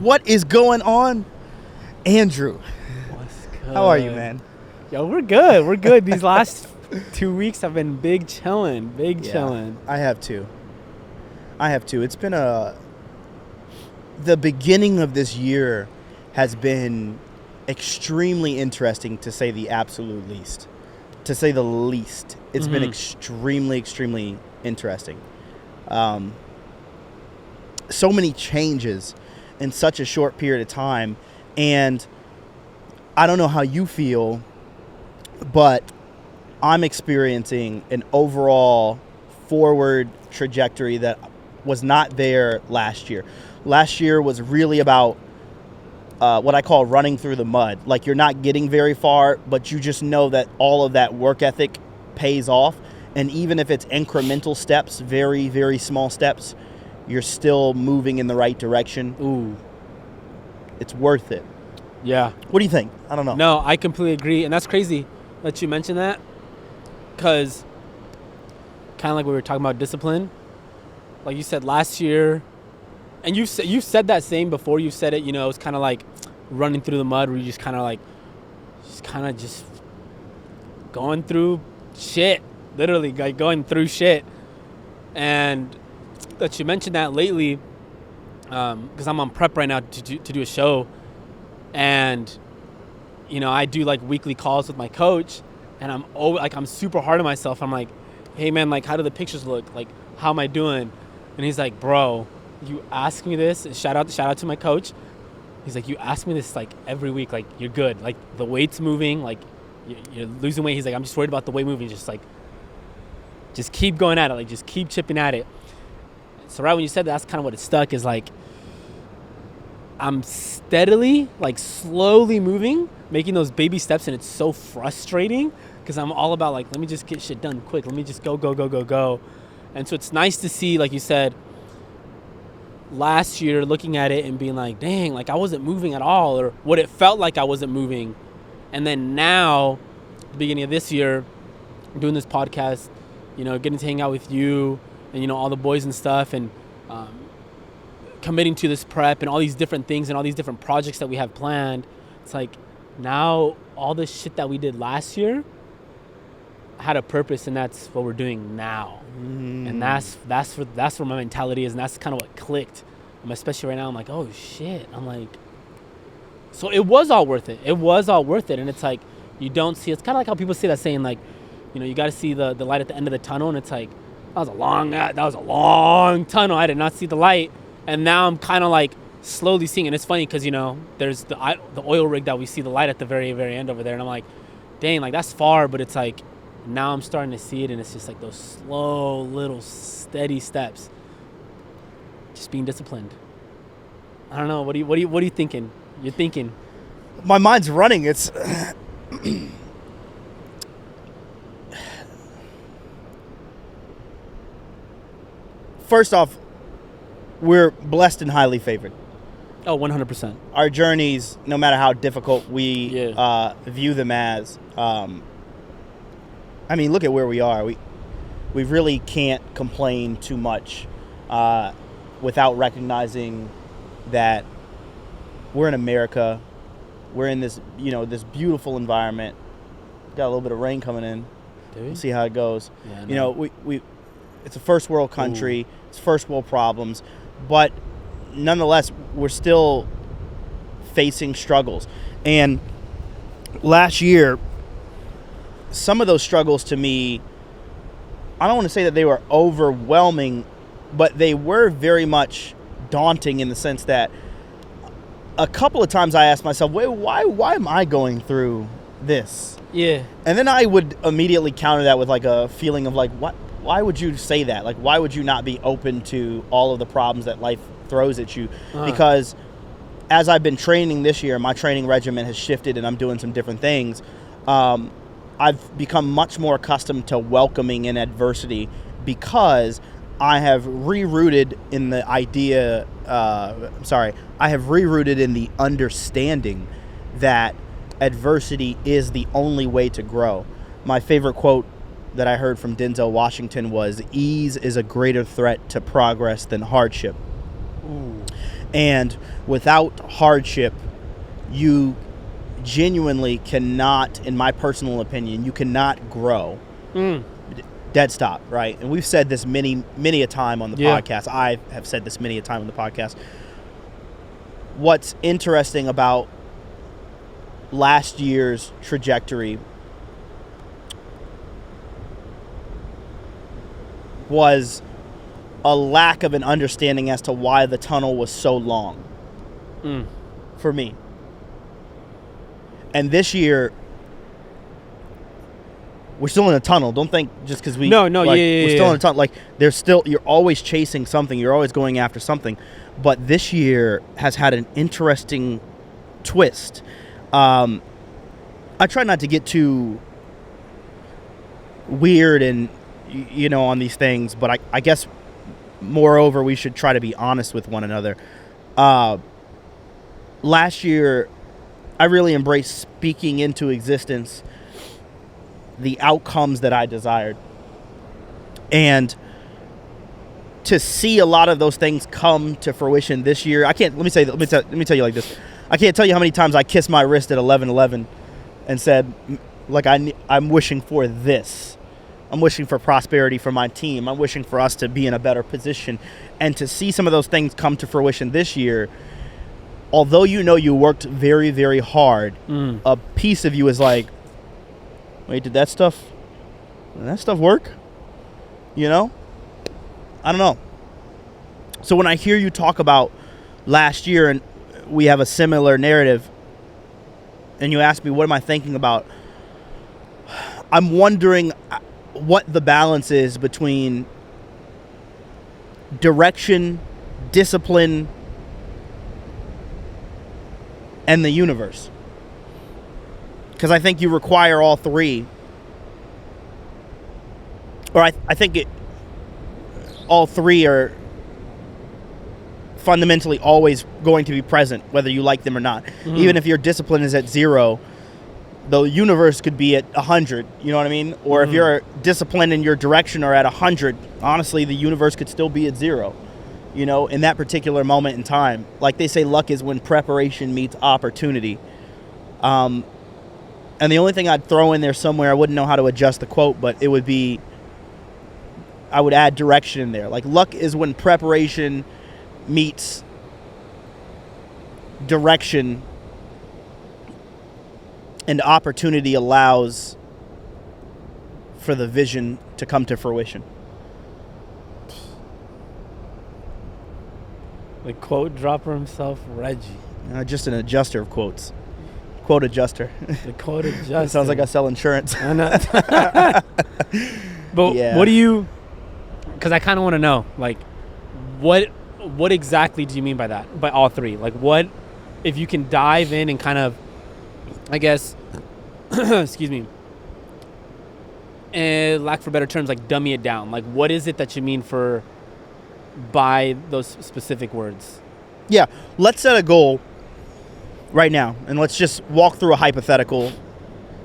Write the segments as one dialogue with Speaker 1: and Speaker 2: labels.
Speaker 1: What is going on, Andrew?
Speaker 2: What's good?
Speaker 1: How are you, man?
Speaker 2: Yo, we're good. We're good. These last 2 weeks have been big chilling. Chilling.
Speaker 1: I have too. It's been the beginning of this year has been extremely interesting, to say the absolute least. To say the least. It's been extremely interesting. So many changes in such a short period of time, and I don't know how you feel, but I'm experiencing an overall forward trajectory that was not there last year. Last year was really about what I call running through the mud. Like, you're not getting very far, but you just know that all of that work ethic pays off, and even if it's incremental steps, very, very small steps, you're still moving in the right direction.
Speaker 2: Ooh.
Speaker 1: It's worth it.
Speaker 2: Yeah.
Speaker 1: What do you think? I don't know.
Speaker 2: No, I completely agree. And that's crazy that you mentioned that, because kind of like we were talking about discipline. Like you said last year, and you've said that same before. You said it, it's kind of like running through the mud, where you just kind of just going through shit, literally like going through shit. And that you mentioned that lately, because I'm on prep right now to do a show, and I do like weekly calls with my coach, and I'm super hard on myself. I'm like, hey man, like, how do the pictures look? Like, how am I doing? And he's like, bro, you ask me this. And shout out to my coach. He's like, you ask me this like every week. Like, you're good. Like, the weight's moving. Like, you're losing weight. He's like, I'm just worried about the weight moving. Just keep going at it. Like, just keep chipping at it. So right when you said that, that's kind of what it stuck, is like, I'm steadily, like slowly moving, making those baby steps, and it's so frustrating because I'm all about like, let me just get shit done quick. Let me just go. And so it's nice to see, like you said, last year looking at it and being like, dang, like I wasn't moving at all, or what it felt like I wasn't moving. And then now, the beginning of this year, doing this podcast, getting to hang out with you and, all the boys and stuff, and committing to this prep and all these different things and all these different projects that we have planned. It's like, now all the shit that we did last year had a purpose, and that's what we're doing now. And that's where my mentality is, and that's kind of what clicked. Especially right now, I'm like, oh shit. I'm like, so it was all worth it. And it's like, you don't see, it's kind of like how people say that saying, like, you got to see the light at the end of the tunnel, and it's like, that was a long tunnel. I did not see the light. And now I'm kind of like slowly seeing it. And it's funny because, there's the oil rig that we see the light at the very, very end over there. And I'm like, dang, like that's far. But it's like, now I'm starting to see it. And it's just like those slow, little, steady steps. Just being disciplined. I don't know. What are you thinking? You're thinking.
Speaker 1: My mind's running. It's... First off, we're blessed and highly favored.
Speaker 2: Oh, 100%.
Speaker 1: Our journeys, no matter how difficult we view them as, look at where we are. We really can't complain too much without recognizing that we're in America. We're in this, this beautiful environment. Got a little bit of rain coming in. We'll see how it goes. Yeah, we it's a first world country. Ooh. It's first world problems, but nonetheless, we're still facing struggles. And last year, some of those struggles to me, I don't want to say that they were overwhelming, but they were very much daunting, in the sense that a couple of times I asked myself, wait, why am I going through this?
Speaker 2: Yeah.
Speaker 1: And then I would immediately counter that with like a feeling of like, what? Why would you say that? Like, why would you not be open to all of the problems that life throws at you? Because as I've been training this year, my training regimen has shifted and I'm doing some different things. I've become much more accustomed to welcoming in adversity, because I have rerouted in the idea, I have rerouted in the understanding that adversity is the only way to grow. My favorite quote that I heard from Denzel Washington was, ease is a greater threat to progress than hardship.
Speaker 2: Ooh.
Speaker 1: And without hardship, you genuinely cannot, in my personal opinion, you cannot grow. Dead stop, right? And we've said this many a time on the podcast. I have said this many a time on the podcast. What's interesting about last year's trajectory was a lack of an understanding as to why the tunnel was so long for me. And this year, we're still in a tunnel. Don't think just because we we're still in a tunnel. Like there's still, you're always chasing something. You're always going after something. But this year has had an interesting twist. I try not to get too weird and on these things, but I guess moreover we should try to be honest with one another. Last year, I really embraced speaking into existence the outcomes that I desired. And to see a lot of those things come to fruition this year, let me tell you like this. I can't tell you how many times I kissed my wrist at 11:11 and said, like, I'm wishing for this. I'm wishing for prosperity for my team. I'm wishing for us to be in a better position. And to see some of those things come to fruition this year, although you worked very, very hard, a piece of you is like, wait, did that stuff work? I don't know. So when I hear you talk about last year and we have a similar narrative, and you ask me, what am I thinking about? I'm wondering what the balance is between direction, discipline, and the universe. Because I think you require all three. Or I think all three are fundamentally always going to be present, whether you like them or not. Even if your discipline is at 0, the universe could be at 100, you know what I mean? Or if your discipline and your direction are at 100, honestly, the universe could still be at 0, in that particular moment in time. Like they say, luck is when preparation meets opportunity. And the only thing I'd throw in there somewhere, I wouldn't know how to adjust the quote, but it would be, I would add direction in there. Like luck is when preparation meets direction and opportunity allows for the vision to come to fruition.
Speaker 2: The quote dropper himself, Reggie.
Speaker 1: Just an adjuster of quotes. Quote adjuster.
Speaker 2: The quote adjuster.
Speaker 1: It sounds like I sell insurance.
Speaker 2: I know. But what do you... Because I kind of want to know, like, what exactly do you mean by that? By all three? Like, what... If you can dive in and kind of, I guess... excuse me. Lack for better terms, like, dummy it down. Like, what is it that you mean by those specific words?
Speaker 1: Yeah. Let's set a goal right now, and let's just walk through a hypothetical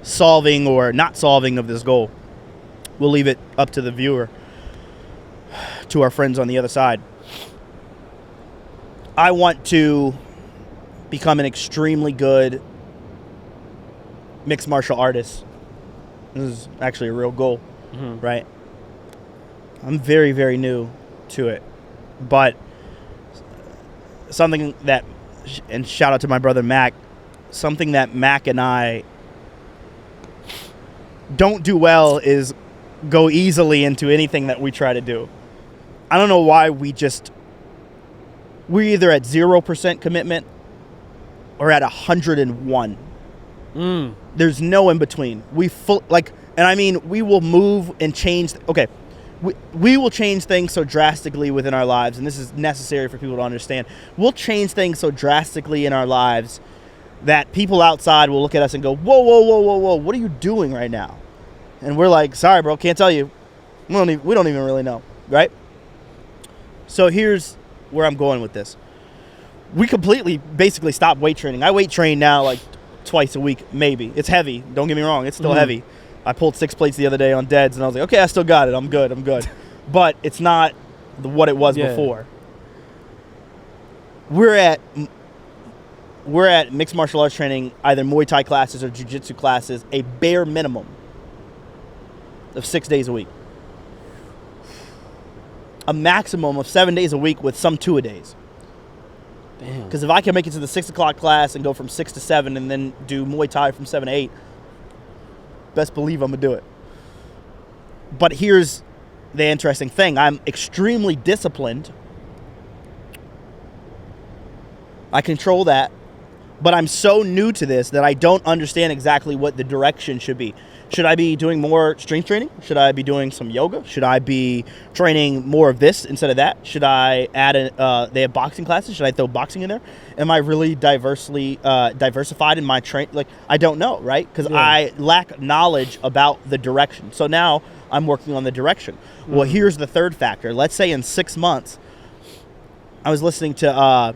Speaker 1: solving or not solving of this goal. We'll leave it up to the viewer, to our friends on the other side. I want to become an extremely good mixed martial artist. This is actually a real goal, right? I'm very, very new to it, but something that, and shout out to my brother Mac, something that Mac and I don't do well is go easily into anything that we try to do. I don't know why we're either at 0% commitment or at 101. There's no in between. We will move and change. Okay. We will change things so drastically within our lives, and this is necessary for people to understand. We'll change things so drastically in our lives that people outside will look at us and go, whoa, whoa, whoa, whoa, whoa, what are you doing right now? And we're like, sorry, bro, can't tell you. We don't even really know, right? So here's where I'm going with this. We completely basically stopped weight training. I weight train now like twice a week, maybe. It's heavy. Don't get me wrong. It's still heavy. I pulled 6 plates the other day on deads, and I was like, okay, I still got it. I'm good. But it's not what it was before. we're at mixed martial arts training, either Muay Thai classes or jiu-jitsu classes, a bare minimum of 6 days a week. A maximum of 7 days a week with some 2-a-days.
Speaker 2: Damn.
Speaker 1: Because if I can make it to the 6 o'clock class and go from 6 to 7 and then do Muay Thai from 7 to 8, best believe I'm going to do it. But here's the interesting thing. I'm extremely disciplined. I control that. But I'm so new to this that I don't understand exactly what the direction should be. Should I be doing more strength training? Should I be doing some yoga? Should I be training more of this instead of that? Should I add they have boxing classes? Should I throw boxing in there? Am I really diversified in my train? Like, I don't know, right? Because I lack knowledge about the direction. So now I'm working on the direction. Well, here's the third factor. Let's say in 6 months, I was listening to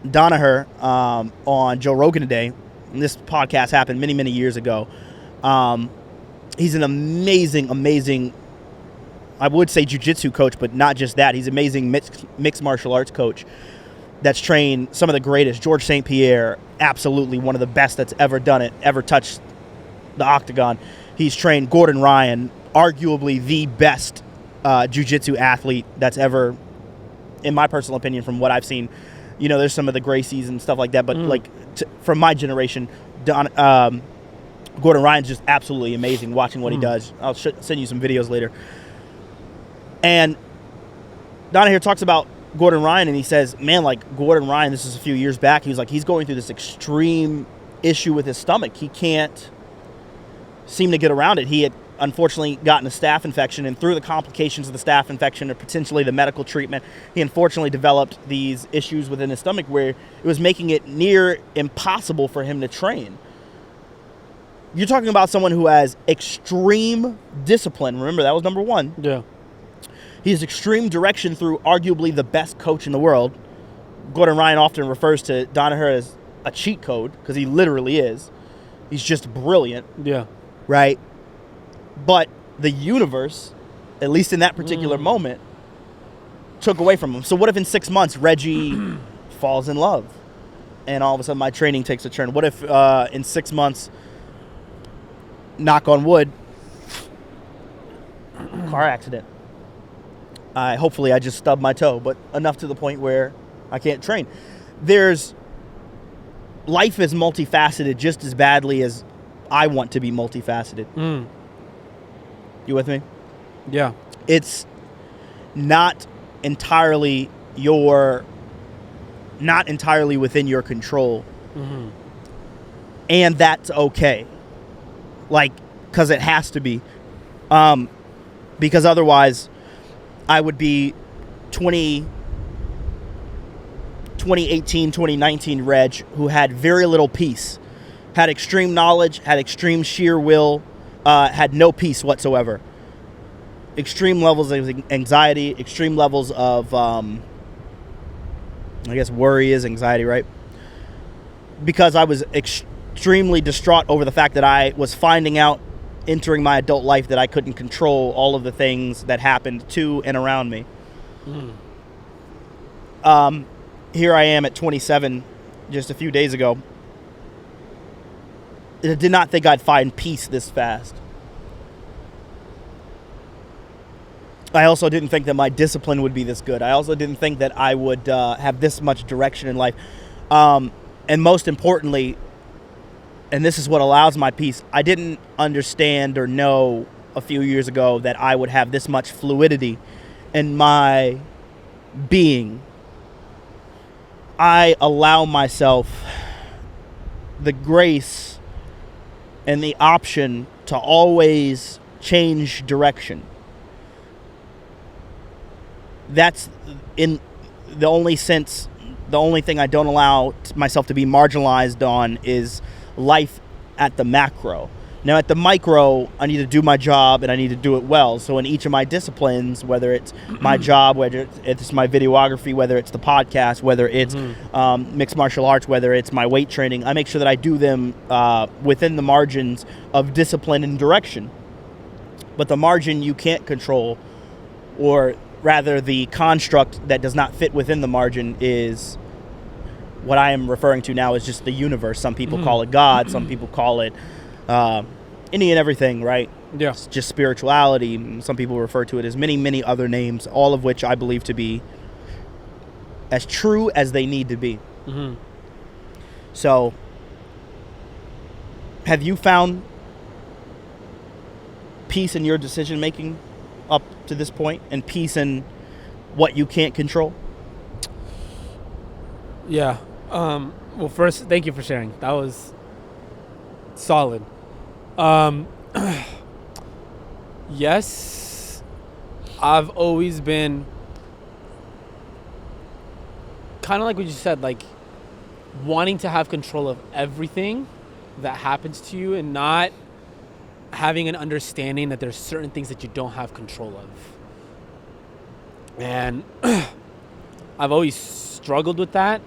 Speaker 1: Danaher on Joe Rogan today. And this podcast happened many, many years ago. He's an amazing, I would say jiu-jitsu coach, but not just that. He's an amazing mixed martial arts coach that's trained some of the greatest. George St. Pierre, absolutely one of the best that's ever done it, ever touched the octagon. He's trained Gordon Ryan, arguably the best jiu-jitsu athlete that's ever, in my personal opinion, from what I've seen. You know, there's some of the Gracies and stuff like that, but from my generation, Gordon Ryan's just absolutely amazing watching what he does. I'll send you some videos later. And Donna here talks about Gordon Ryan, and he says, man, like Gordon Ryan, this is a few years back, he was like, he's going through this extreme issue with his stomach. He can't seem to get around it. He had unfortunately gotten a staph infection, and through the complications of the staph infection or potentially the medical treatment, he unfortunately developed these issues within his stomach where it was making it near impossible for him to train. You're talking about someone who has extreme discipline. Remember, that was number one.
Speaker 2: Yeah.
Speaker 1: He has extreme direction through arguably the best coach in the world. Gordon Ryan often refers to Danaher as a cheat code because he literally is. He's just brilliant.
Speaker 2: Yeah.
Speaker 1: Right? But the universe, at least in that particular moment, took away from him. So what if in 6 months Reggie falls in love and all of a sudden my training takes a turn? What if in 6 months, knock on wood, car accident? Hopefully I just stubbed my toe, but enough to the point where I can't train. Life is multifaceted just as badly as I want to be multifaceted. You with me?
Speaker 2: Yeah.
Speaker 1: It's not entirely within your control. And that's okay. Like, because it has to be. Because otherwise, I would be 2018, 2019 Reg, who had very little peace. Had extreme knowledge, had extreme sheer will, had no peace whatsoever. Extreme levels of anxiety, extreme levels of, I guess worry is anxiety, right? Because I was extremely distraught over the fact that I was finding out, entering my adult life, that I couldn't control all of the things that happened to and around me. Here I am at 27, just a few days ago. I did not think I'd find peace this fast. I also didn't think that my discipline would be this good. I also didn't think that I would have this much direction in life. And most importantly, and this is what allows my peace, I didn't understand or know a few years ago that I would have this much fluidity in my being. I allow myself the grace and the option to always change direction. That's in the only sense, the only thing I don't allow myself to be marginalized on is life at the macro. Now at the micro, I need to do my job and I need to do it well. So in each of my disciplines, whether it's my job, whether it's my videography, whether it's the podcast, whether it's mixed martial arts, whether it's my weight training, I make sure that I do them within the margins of discipline and direction. But the margin you can't control, or Rather, the construct that does not fit within the margin is what I am referring to now as just the universe. Some people call it God. Some people call it any and everything, right?
Speaker 2: Yeah.
Speaker 1: It's just spirituality. Some people refer to it as many, many other names, all of which I believe to be as true as they need to be.
Speaker 2: Mm-hmm.
Speaker 1: So, have you found peace in your decision making up to this point, and peace in what you can't control?
Speaker 2: Yeah. Well, first, thank you for sharing. That was solid. Yes, I've always been kind of like what you said, like wanting to have control of everything that happens to you and not having an understanding that there's certain things that you don't have control of. And I've always struggled with that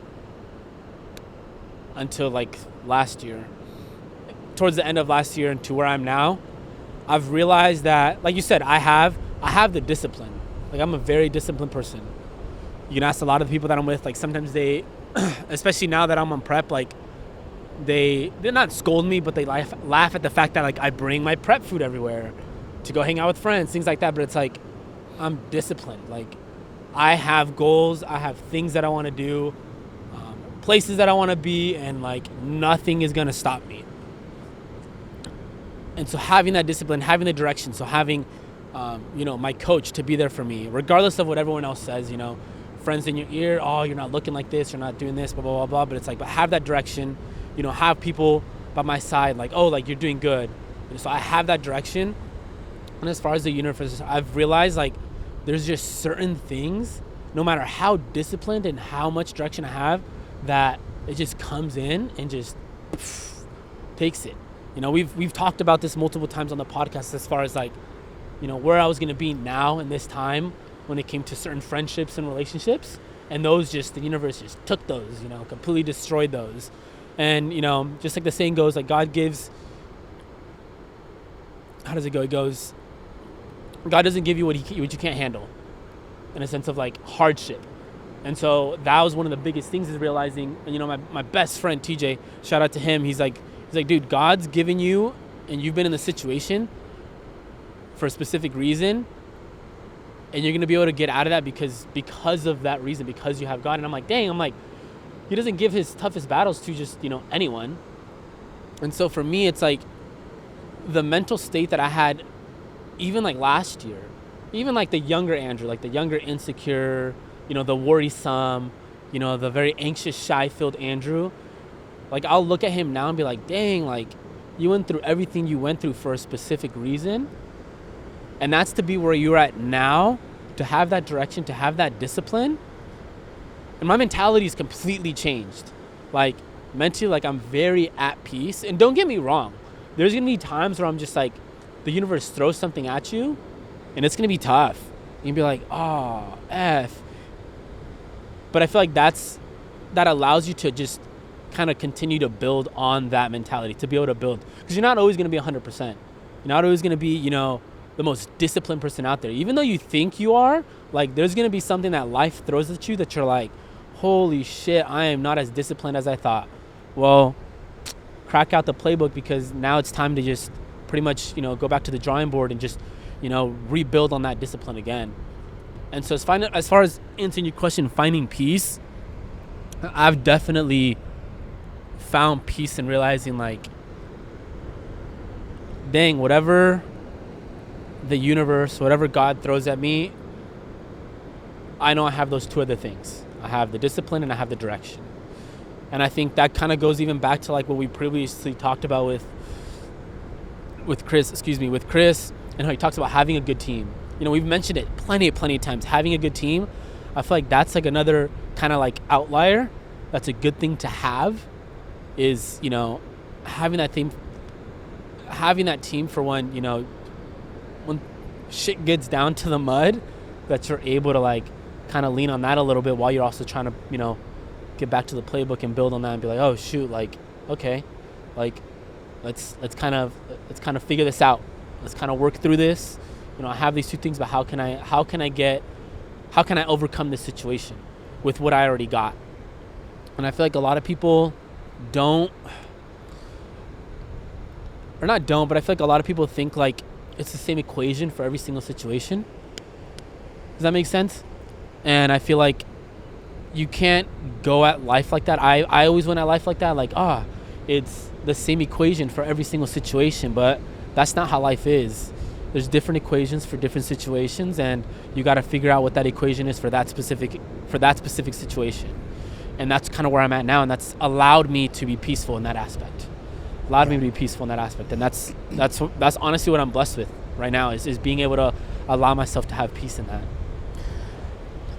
Speaker 2: until like last year. Towards the end of last year and to where I'm now, I've realized that, like you said, I have the discipline. Like, I'm a very disciplined person. You can ask a lot of the people that I'm with, like sometimes they, especially now that I'm on prep, like they're not scold me, but they laugh at the fact that like I bring my prep food everywhere to go hang out with friends, things like that. But it's like, I'm disciplined. Like, I have goals, I have things that I want to do, places that I want to be, and like nothing is gonna stop me. And so having that discipline, having the direction, so having, my coach to be there for me, regardless of what everyone else says, friends in your ear, oh, you're not looking like this, you're not doing this, blah, blah, blah, blah. But it's like, but have that direction, have people by my side, like, oh, like, you're doing good. So I have that direction. And as far as the universe, I've realized, like, there's just certain things, no matter how disciplined and how much direction I have, that it just comes in and just takes it. We've talked about this multiple times on the podcast as far as like, where I was going to be now in this time when it came to certain friendships and relationships. And those the universe just took those, completely destroyed those. And, just like the saying goes, like God gives, how does it go? It goes, God doesn't give you what you can't handle, in a sense of like hardship. And so that was one of the biggest things, is realizing, and my best friend, TJ, shout out to him. He's like, dude, God's given you, and you've been in the situation for a specific reason, and you're going to be able to get out of that because of that reason, because you have God. And I'm like, dang, he doesn't give his toughest battles to just, anyone. And so for me, it's like the mental state that I had even like last year, even like the younger Andrew, like the younger insecure, the worrisome, the very anxious, shy-filled Andrew. Like, I'll look at him now and be like, dang, like, you went through everything you went through for a specific reason. And that's to be where you're at now, to have that direction, to have that discipline. And my mentality is completely changed. Like, mentally, like, I'm very at peace. And don't get me wrong. There's going to be times where I'm just like, the universe throws something at you, and it's going to be tough. You'll be like, oh, F. But I feel like that allows you to just kind of continue to build on that mentality, to be able to build, because you're not always going to be 100%. You're not always going to be, the most disciplined person out there. Even though you think you are, like, there's going to be something that life throws at you that you're like, holy shit, I am not as disciplined as I thought. Well, crack out the playbook, because now it's time to just pretty much, go back to the drawing board and just, rebuild on that discipline again. And so as far as answering your question, finding peace, I've definitely found peace in realizing, like, dang, whatever the universe, whatever God throws at me, I know I have those two other things. I have the discipline and I have the direction. And I think that kind of goes even back to like what we previously talked about with Chris, and how he talks about having a good team. We've mentioned it plenty of times. Having a good team, I feel like that's like another kind of like outlier. That's a good thing to have, is, having that team for when shit gets down to the mud, that you're able to like kind of lean on that a little bit while you're also trying to, get back to the playbook and build on that and be like, oh shoot, like, okay, like let's kind of figure this out. Let's kind of work through this. I have these two things, but how can I get how can I overcome this situation with what I already got? And I feel like a lot of people don't, or not don't, but I feel like a lot of people think like it's the same equation for every single situation. Does that make sense? And I feel like you can't go at life like that. I always went at life like that, like, it's the same equation for every single situation, but that's not how life is. There's different equations for different situations, and you got to figure out what that equation is for that specific situation. And that's kind of where I'm at now, and that's allowed me to be peaceful in that aspect. And that's honestly what I'm blessed with right now is being able to allow myself to have peace in that.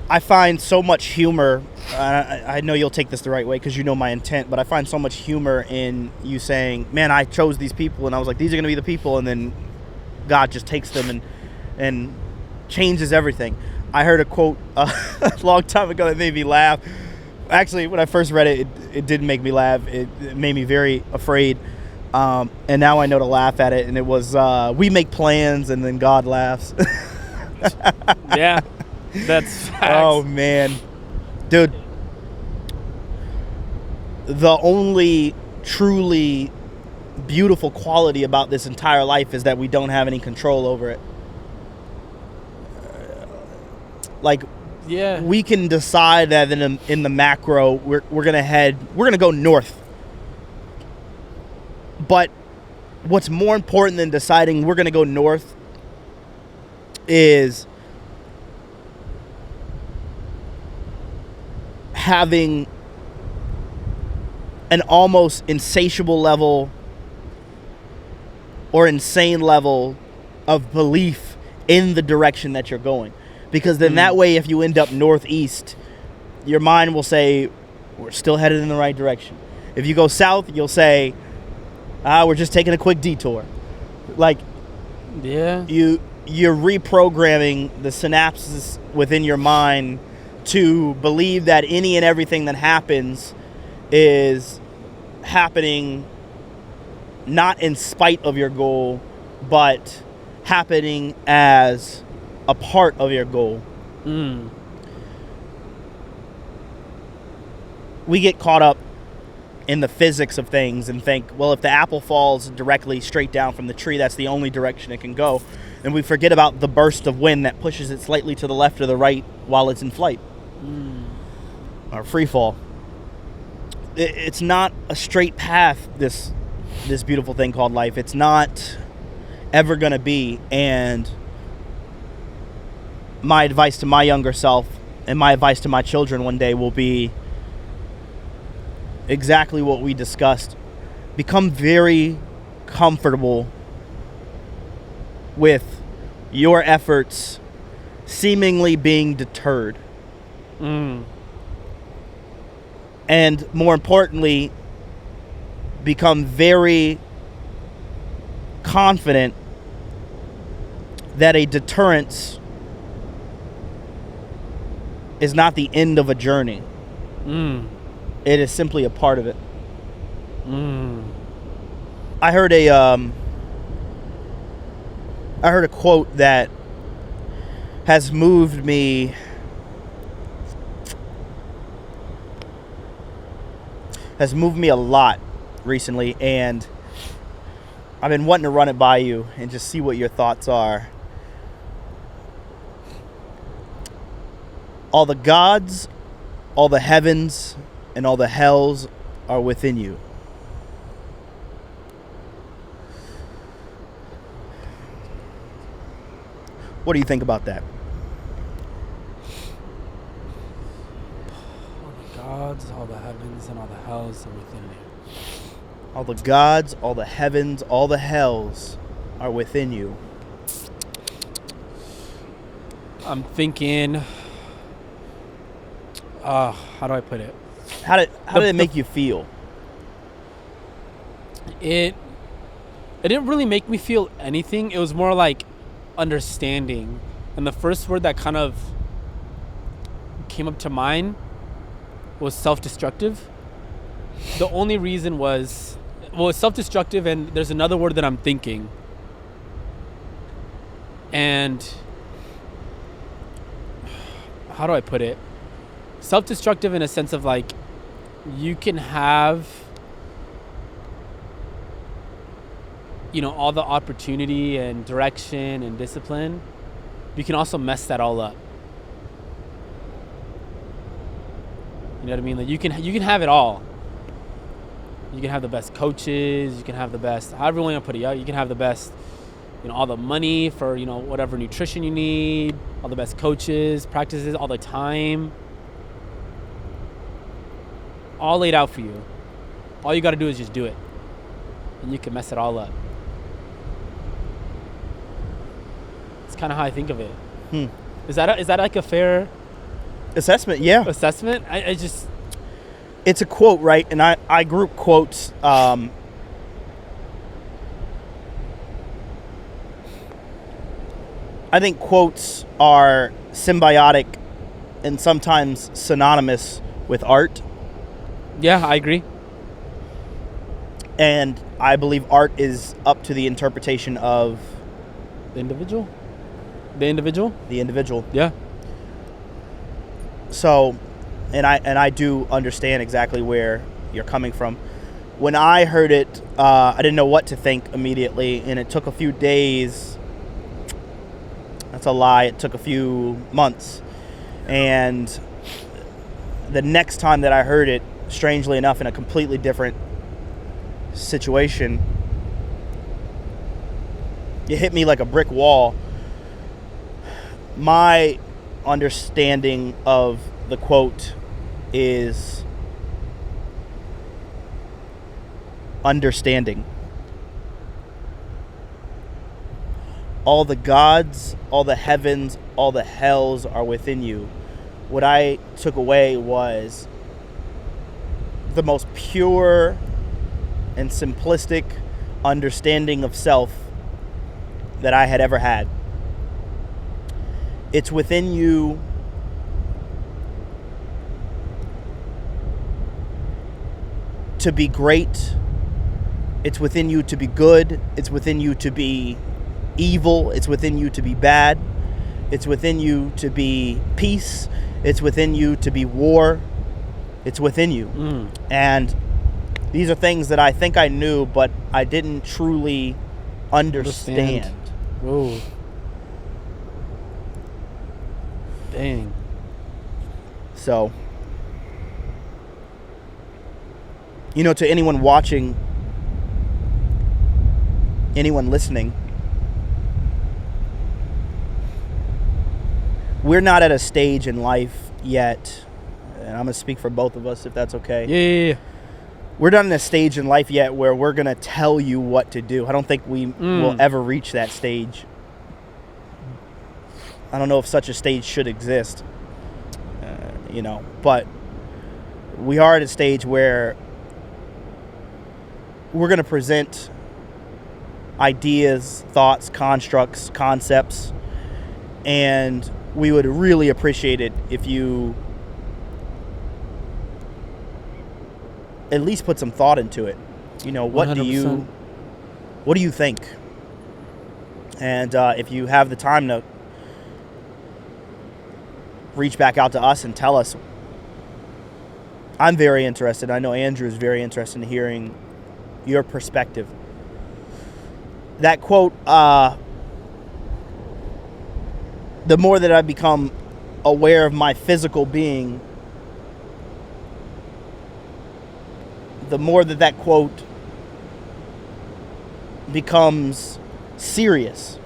Speaker 1: I find so much humor. I know you'll take this the right way because you know my intent, but I find so much humor in you saying, man, I chose these people, and I was like, these are going to be the people, and then God just takes them and changes everything. I heard a quote a long time ago that made me laugh. Actually, when I first read it, it didn't make me laugh. It made me very afraid. And now I know to laugh at it, and it was, we make plans, and then God laughs.
Speaker 2: Yeah. That's facts.
Speaker 1: Oh, man. Dude, the only truly beautiful quality about this entire life is that we don't have any control over it. Like,
Speaker 2: yeah,
Speaker 1: we can decide that in the macro, we're gonna go north. But what's more important than deciding we're gonna go north is having an almost insatiable level or insane level of belief in the direction that you're going. Because then that way, if you end up northeast, your mind will say, we're still headed in the right direction. If you go south, you'll say, we're just taking a quick detour. Like,
Speaker 2: yeah,
Speaker 1: you're reprogramming the synapses within your mind to believe that any and everything that happens is happening not in spite of your goal, but happening as a part of your goal. We get caught up in the physics of things and think, well, if the apple falls directly straight down from the tree, that's the only direction it can go. And we forget about the burst of wind that pushes it slightly to the left or the right while it's in flight. Or free fall. It's not a straight path, this beautiful thing called life. It's not ever going to be. And my advice to my younger self and my advice to my children one day will be exactly what we discussed. Become very comfortable with your efforts seemingly being deterred. And more importantly, become very confident that a deterrence is not the end of a journey. It is simply a part of it. I heard a quote that has moved me a lot recently, and I've been wanting to run it by you and just see what your thoughts are. All the gods, all the heavens, and all the hells are within you. What do you think about that?
Speaker 2: All the gods, all the heavens, and all the hells are within you.
Speaker 1: All the gods, all the heavens, all the hells are within you.
Speaker 2: I'm thinking, how do I put it?
Speaker 1: How did it make you feel?
Speaker 2: It didn't really make me feel anything. It was more like understanding. And the first word that kind of came up to mind was self-destructive. The only reason was, it's self-destructive, and there's another word that I'm thinking. And how do I put it? Self-destructive in a sense of like, you can have, all the opportunity and direction and discipline. You can also mess that all up. You know what I mean? Like you can have it all. You can have the best coaches. You can have the best, however you want to put it. You can have the best, all the money for, whatever nutrition you need, all the best coaches, practices, all the time. All laid out for you. All you got to do is just do it. And you can mess it all up. It's kind of how I think of it. Is that like a fair
Speaker 1: assessment? Yeah.
Speaker 2: Assessment? I just...
Speaker 1: It's a quote, right? And I group quotes. I think quotes are symbiotic and sometimes synonymous with art.
Speaker 2: Yeah, I agree.
Speaker 1: And I believe art is up to the interpretation of
Speaker 2: the individual. The individual. Yeah.
Speaker 1: So, and I do understand exactly where you're coming from. When I heard it, I didn't know what to think immediately, and it took a few days. That's a lie. It took a few months. And the next time that I heard it, strangely enough, in a completely different situation, it hit me like a brick wall. My understanding of the quote is understanding. All the gods, all the heavens, all the hells are within you. What I took away was the most pure and simplistic understanding of self that I had ever had. It's within you to be great. It's within you to be good. It's within you to be evil. It's within you to be bad. It's within you to be peace. It's within you to be war. It's within you. And these are things that I think I knew, but I didn't truly understand.
Speaker 2: Whoa. Dang.
Speaker 1: So, to anyone watching, anyone listening, we're not at a stage in life yet, and I'm going to speak for both of us if that's okay.
Speaker 2: Yeah.
Speaker 1: We're not in a stage in life yet where we're going to tell you what to do. I don't think we will ever reach that stage. I don't know if such a stage should exist, but we are at a stage where we're going to present ideas, thoughts, constructs, concepts, and we would really appreciate it if you at least put some thought into it. What
Speaker 2: 100%.
Speaker 1: What do you think? And if you have the time to reach back out to us and tell us. I'm very interested. I know Andrew is very interested in hearing your perspective. That quote, the more that I become aware of my physical being, the more that quote becomes serious.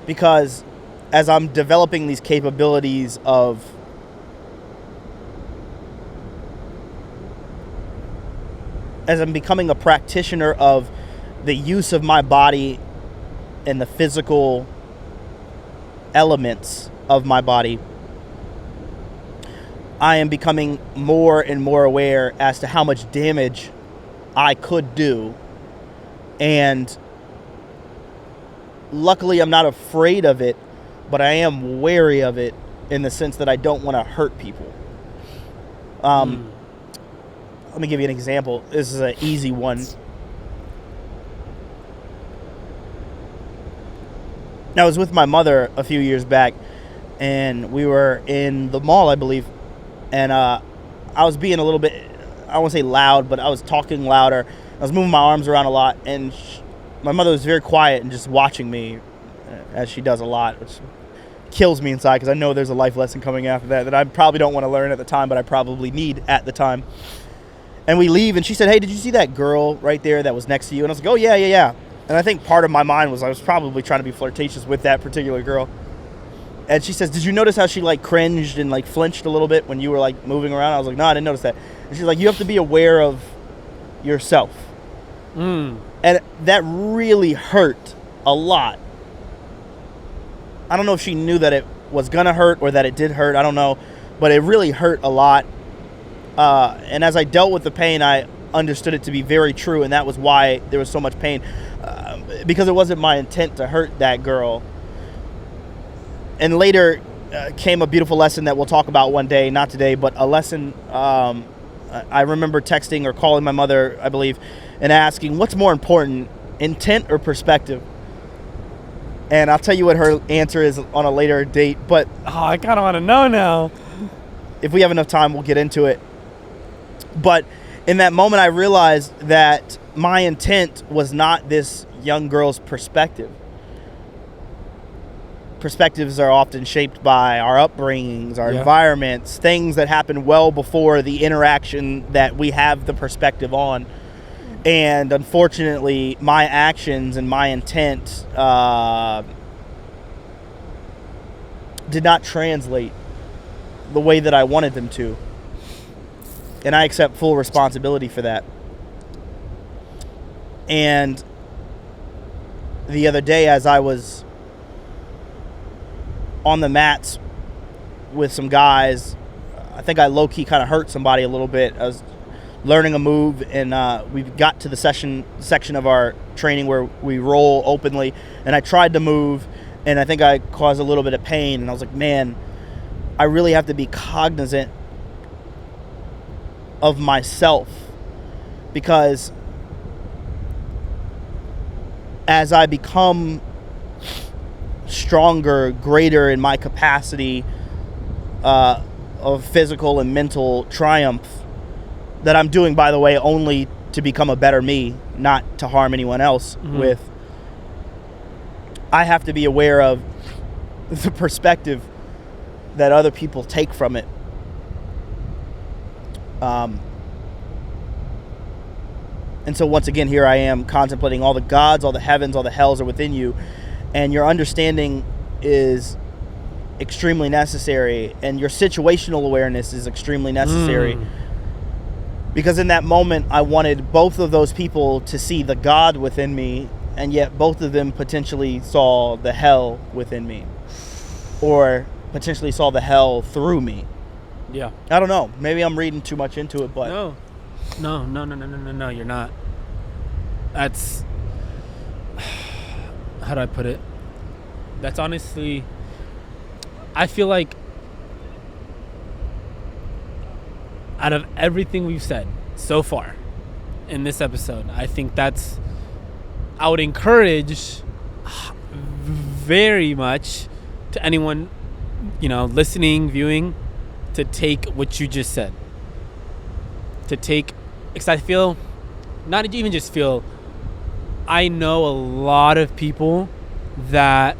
Speaker 1: Because as I'm developing these capabilities as I'm becoming a practitioner of the use of my body and the physical elements of my body, I am becoming more and more aware as to how much damage I could do. And luckily, I'm not afraid of it, but I am wary of it in the sense that I don't want to hurt people. Let me give you an example. This is an easy one. I was with my mother a few years back, and we were in the mall, I believe, and I was being a little bit, I won't say loud, but I was talking louder. I was moving my arms around a lot, and my mother was very quiet and just watching me, as she does a lot, which kills me inside because I know there's a life lesson coming after that I probably don't want to learn at the time, but I probably need at the time. And we leave, and she said, "Hey, did you see that girl right there that was next to you?" And I was like, "Oh, yeah. And I think part of my mind was I was probably trying to be flirtatious with that particular girl. And she says, "Did you notice how she like cringed and like flinched a little bit when you were like moving around?" I was like, "No, I didn't notice that." And she's like, "You have to be aware of yourself." And that really hurt a lot. I don't know if she knew that it was going to hurt or that it did hurt. I don't know. But it really hurt a lot. And as I dealt with the pain, I understood it to be very true. And that was why there was so much pain. Because it wasn't my intent to hurt that girl. And later came a beautiful lesson that we'll talk about one day. Not today, but a lesson. I remember texting or calling my mother, I believe, and asking, what's more important, intent or perspective? And I'll tell you what her answer is on a later date. But
Speaker 2: I kind of want to know now.
Speaker 1: If we have enough time, we'll get into it. But in that moment, I realized that my intent was not this young girl's perspective. Perspectives are often shaped by our upbringings, our environments, things that happen well before the interaction that we have the perspective on. And unfortunately, my actions and my intent did not translate the way that I wanted them to. And I accept full responsibility for that. And the other day, as I was on the mats with some guys, I think I low-key kind of hurt somebody a little bit. I was learning a move, and we got to the section of our training where we roll openly, and I tried to move, and I think I caused a little bit of pain, and I was like, man, I really have to be cognizant of myself, because as I become stronger, greater in my capacity of physical and mental triumph, that I'm doing, by the way, only to become a better me, not to harm anyone else with, I have to be aware of the perspective that other people take from it. And so once again, here I am contemplating all the gods, all the heavens, all the hells are within you, and your understanding is extremely necessary, and your situational awareness is extremely necessary. Because in that moment, I wanted both of those people to see the God within me, and yet both of them potentially saw the hell within me, or potentially saw the hell through me.
Speaker 2: Yeah.
Speaker 1: I don't know. Maybe I'm reading too much into it, but
Speaker 2: No, you're not. That's, how do I put it? That's honestly, I feel like out of everything we've said so far in this episode, I think I would encourage very much to anyone, listening, viewing, to take what you just said. Because I feel, not even just feel, I know a lot of people that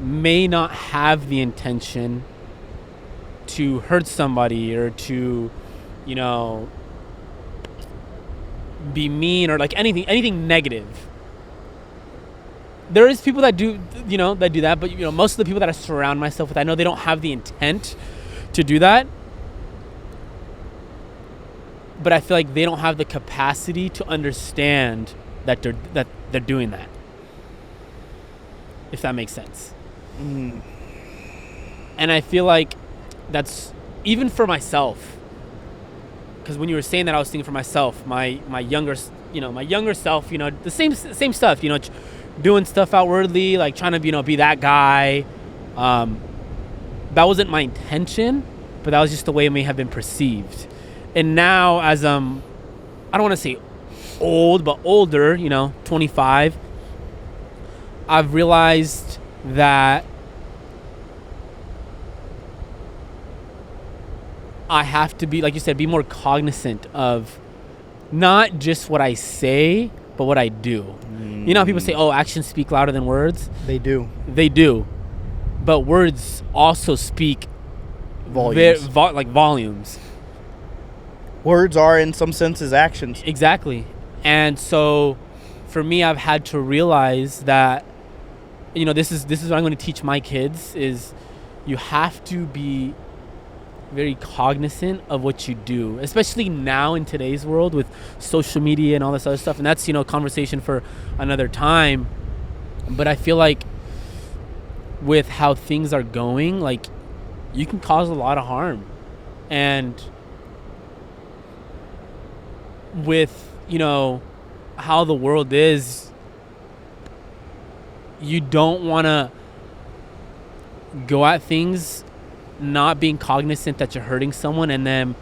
Speaker 2: may not have the intention to hurt somebody or to, be mean or like anything negative. There is people that do, that do that, but most of the people that I surround myself with, I know they don't have the intent to do that. But I feel like they don't have the capacity to understand that they're doing that. If that makes sense. And I feel like that's even for myself. Because when you were saying that, I was thinking for myself, my younger self, the same stuff, doing stuff outwardly, like trying to, be that guy. That wasn't my intention, but that was just the way it may have been perceived. And now, as I don't want to say old, but older, 25, I've realized that I have to be, like you said, be more cognizant of not just what I say, but what I do. You know how people say, oh, actions speak louder than words?
Speaker 1: They do.
Speaker 2: They do. But words also speak
Speaker 1: Volumes.
Speaker 2: volumes.
Speaker 1: Words are, in some senses, actions.
Speaker 2: Exactly. And so for me, I've had to realize that, you know, this is what I'm going to teach my kids is you have to be very cognizant of what you do, especially now in today's world with social media and all this other stuff. And that's, you know, a conversation for another time. But I feel like with how things are going, like, you can cause a lot of harm. And with, you know, how the world is, you don't want to go at things not being cognizant that you're hurting someone, and then,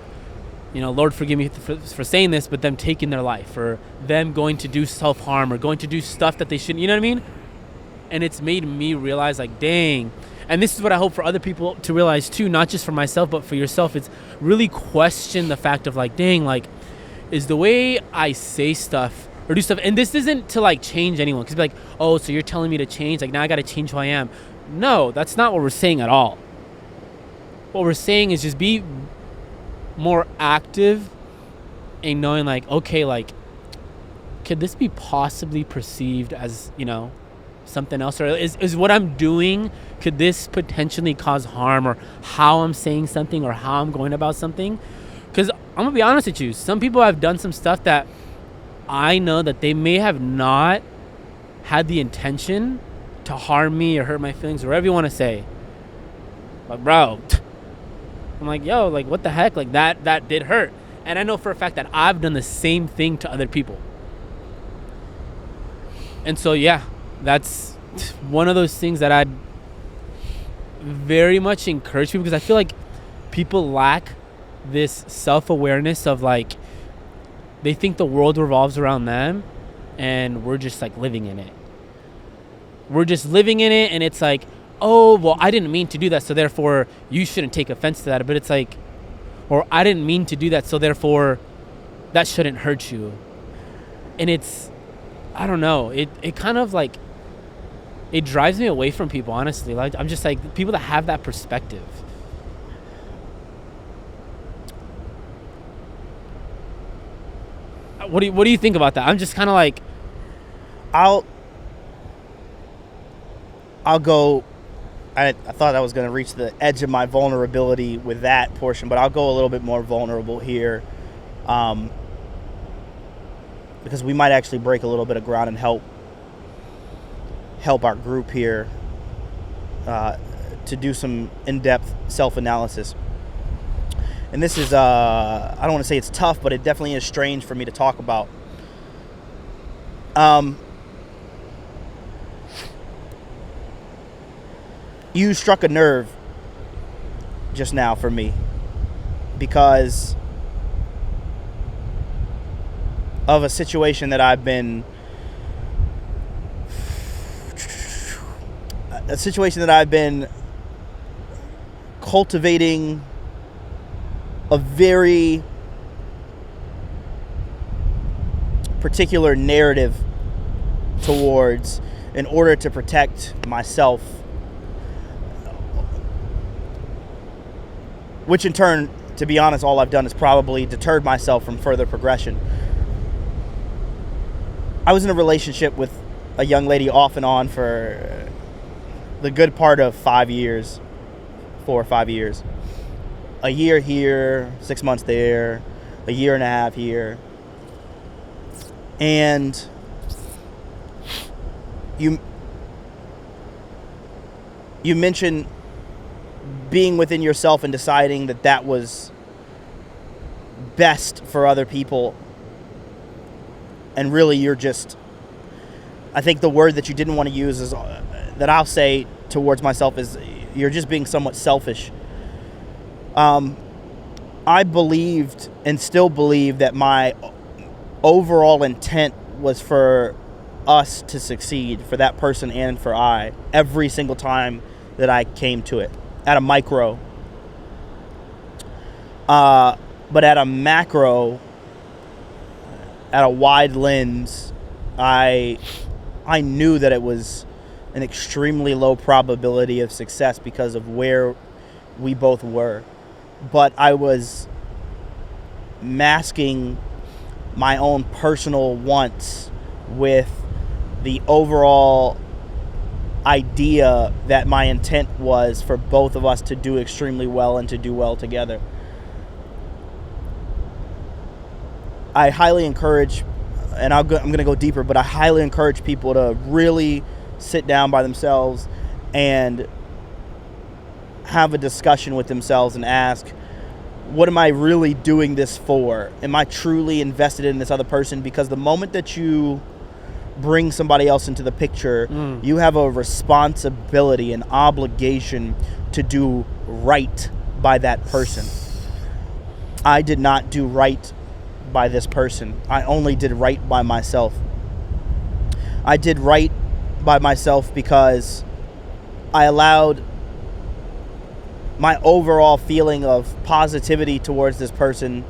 Speaker 2: you know, Lord forgive me for saying this, but them taking their life, or them going to do self-harm, or going to do stuff that they shouldn't, you know what I mean? And it's made me realize, like, dang. And this is what I hope for other people to realize too, not just for myself, but for yourself. It's really question the fact of, like, dang, like, is the way I say stuff or do stuff, and this isn't to, like, change anyone, because, like, oh, so you're telling me to change, like, now I got to change who I am. No, that's not what we're saying at all. What we're saying is just be more active in knowing, like, okay, like, could this be possibly perceived as, you know, something else? Or is what I'm doing, could this potentially cause harm, or how I'm saying something, or how I'm going about something? Because I'm going to be honest with you, some people have done some stuff that I know that they may have not had the intention to harm me or hurt my feelings, or whatever you want to say. But bro, I'm like, yo, like, what the heck? Like, that did hurt. And I know for a fact that I've done the same thing to other people. And so, yeah, that's one of those things that I'd very much encourage people, because I feel like people lack this self-awareness of, like, they think the world revolves around them, and we're just, like, living in it. We're just living in it, and it's like, oh, well, I didn't mean to do that, so therefore you shouldn't take offense to that. But it's like, or I didn't mean to do that, so therefore that shouldn't hurt you. And it's, I don't know, it kind of, like, it drives me away from people, honestly. Like, I'm just like, people that have that perspective. What do you think about that? I'm just kind of like,
Speaker 1: I'll go. I thought I was going to reach the edge of my vulnerability with that portion, but I'll go a little bit more vulnerable here, because we might actually break a little bit of ground and help our group here to do some in-depth self-analysis. And this is, I don't want to say it's tough, but it definitely is strange for me to talk about. You struck a nerve just now for me, because of a situation that I've been cultivating a very particular narrative towards, in order to protect myself, which in turn, to be honest, all I've done is probably deterred myself from further progression. I was in a relationship with a young lady off and on for the good part of 4 or 5 years. A year here, 6 months there, a year and a half here. And you mentioned being within yourself and deciding that that was best for other people. And really, you're just, I think the word that you didn't want to use is, that I'll say towards myself, is you're just being somewhat selfish. I believed and still believe that my overall intent was for us to succeed, for that person and for I, every single time that I came to it, at a micro. But at a macro, at a wide lens, I knew that it was an extremely low probability of success because of where we both were. But I was masking my own personal wants with the overall idea that my intent was for both of us to do extremely well and to do well together. I highly encourage, and I'm going to go deeper, but I highly encourage people to really sit down by themselves and have a discussion with themselves and ask, what am I really doing this for? Am I truly invested in this other person? Because the moment that you bring somebody else into the picture, you have a responsibility, an obligation to do right by that person. I did not do right by this person. I only did right by myself. I did right by myself because I allowed my overall feeling of positivity towards this person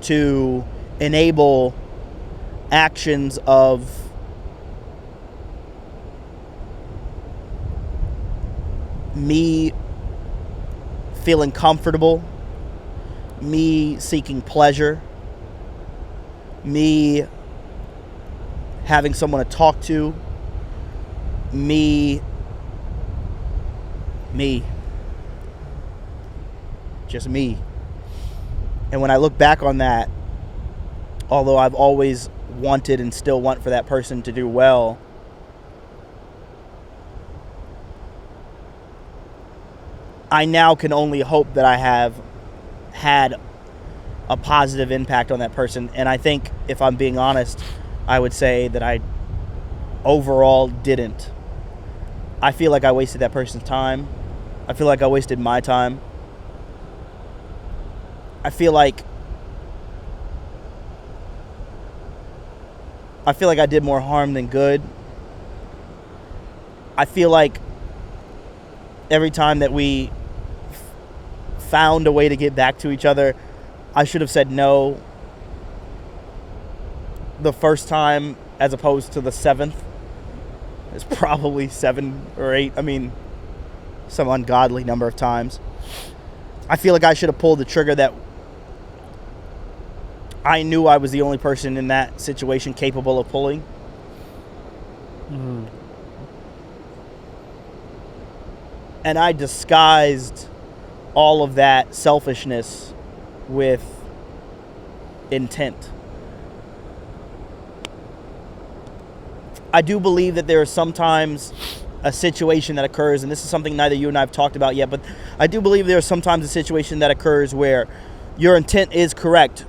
Speaker 1: to enable actions of me feeling comfortable, me seeking pleasure, me having someone to talk to, me, just me. And when I look back on that, although I've always wanted and still want for that person to do well, I now can only hope that I have had a positive impact on that person. And I think, if I'm being honest, I would say that I overall didn't. I feel like I wasted that person's time. I feel like I wasted my time. I feel like I did more harm than good. I feel like every time that we found a way to get back to each other, I should have said no the first time as opposed to the seventh. It's probably 7 or 8. I mean, some ungodly number of times. I feel like I should have pulled the trigger that I knew I was the only person in that situation capable of pulling. And I disguised all of that selfishness with intent. I do believe that there is sometimes a situation that occurs, and this is something neither you and I have talked about yet, but I do believe there is sometimes a situation that occurs where your intent is correct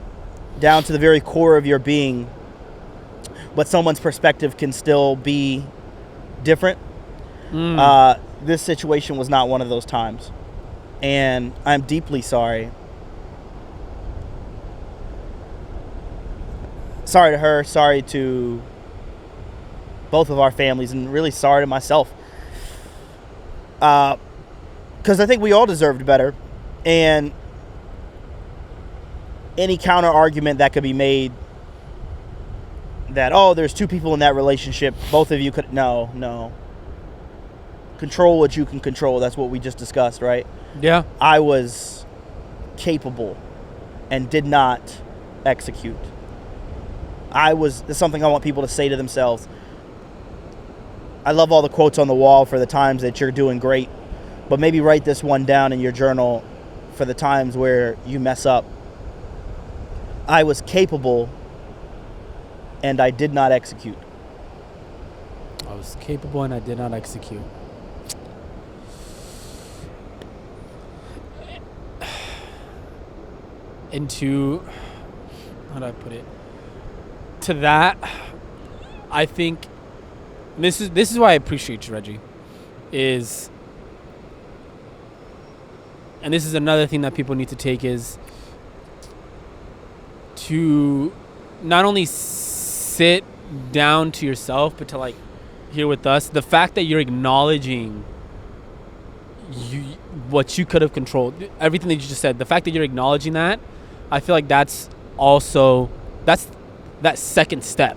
Speaker 1: down to the very core of your being, but someone's perspective can still be different. This situation was not one of those times, and I'm deeply sorry. Sorry to her, sorry to both of our families, and really sorry to myself. Because I think we all deserved better, and any counter argument that could be made that, oh, there's two people in that relationship, both of you could, no. Control what you can control. That's what we just discussed, right?
Speaker 2: Yeah.
Speaker 1: I was capable and did not execute. It's something I want people to say to themselves. I love all the quotes on the wall for the times that you're doing great, but maybe write this one down in your journal for the times where you mess up. I was capable and I did not execute.
Speaker 2: I was capable and I did not execute. How do I put it? To that, I think this is why I appreciate you, Reggie. And this is another thing that people need to take, is to not only sit down to yourself, but to, like, here with us, the fact that you're acknowledging what you could have controlled, everything that you just said, the fact that you're acknowledging that, I feel like that's that second step.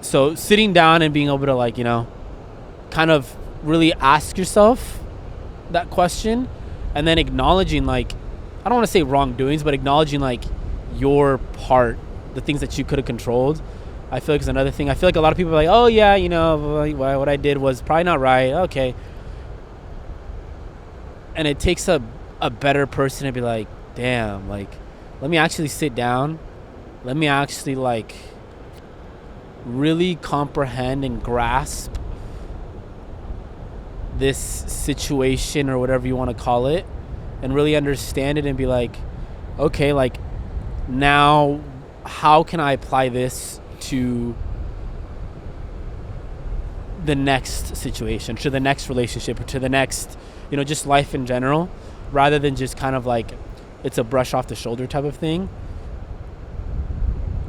Speaker 2: So sitting down and being able to, like, kind of really ask yourself that question, and then acknowledging, like, I don't want to say wrongdoings, but acknowledging, like, your part, the things that you could have controlled, I feel like is another thing. I feel like a lot of people are like, oh yeah, what I did was probably not right. Okay. And it takes a better person to be like, damn, like, let me actually sit down. Let me actually, like, really comprehend and grasp this situation or whatever you want to call it, and really understand it and be like, okay, like, now how can I apply this to the next situation, to the next relationship, or to the next, just life in general, rather than just kind of like it's a brush off the shoulder type of thing.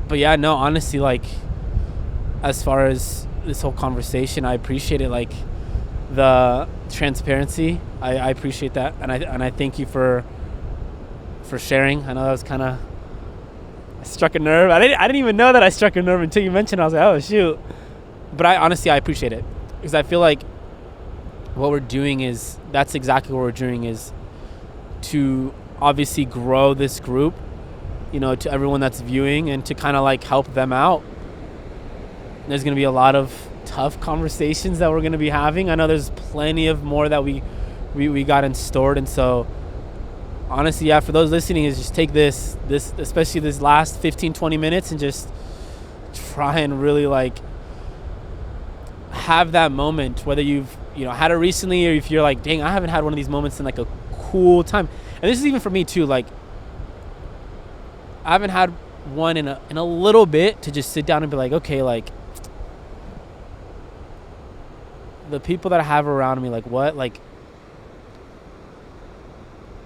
Speaker 2: But yeah, no, honestly, like, as far as this whole conversation, I appreciate it, like, the transparency. I appreciate that, and I thank you for sharing. I know that was kind of, I struck a nerve. I didn't even know that I struck a nerve until you mentioned it. I was like, oh shoot. But I appreciate it, because I feel like what we're doing is, that's exactly what we're doing, is to obviously grow this group, to everyone that's viewing, and to kind of like help them out. There's going to be a lot of tough conversations that we're going to be having. I know there's plenty of more that we got in stored. And so honestly, yeah, for those listening, is just take this, especially this last 15-20 minutes, and just try and really, like, have that moment, whether you've had it recently, or if you're like, dang, I haven't had one of these moments in like a cool time. And this is even for me too, like, I haven't had one in a little bit, to just sit down and be like, okay, like, the people that I have around me, like, what, like,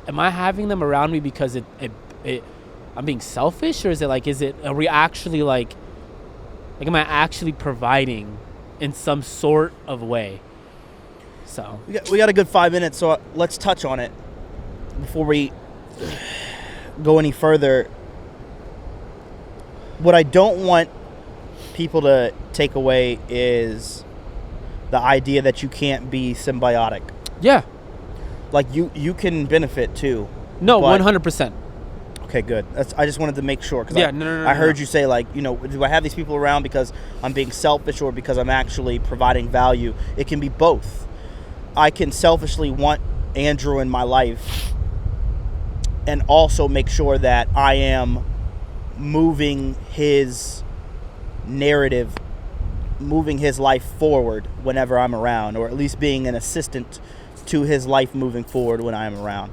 Speaker 2: am I having them around me because I'm being selfish, or is it are we actually like am I actually providing in some sort of way? So
Speaker 1: we got a good 5 minutes, so let's touch on it before we go any further. What I don't want people to take away is the idea that you can't be symbiotic.
Speaker 2: Yeah.
Speaker 1: Like, you can benefit too.
Speaker 2: No, 100%.
Speaker 1: Okay, good. I just wanted to make sure, because
Speaker 2: I
Speaker 1: heard you say, like, do I have these people around because I'm being selfish, or because I'm actually providing value? It can be both. I can selfishly want Andrew in my life, and also make sure that I am moving his narrative, moving his life forward whenever I'm around, or at least being an assistant to his life moving forward when I'm around.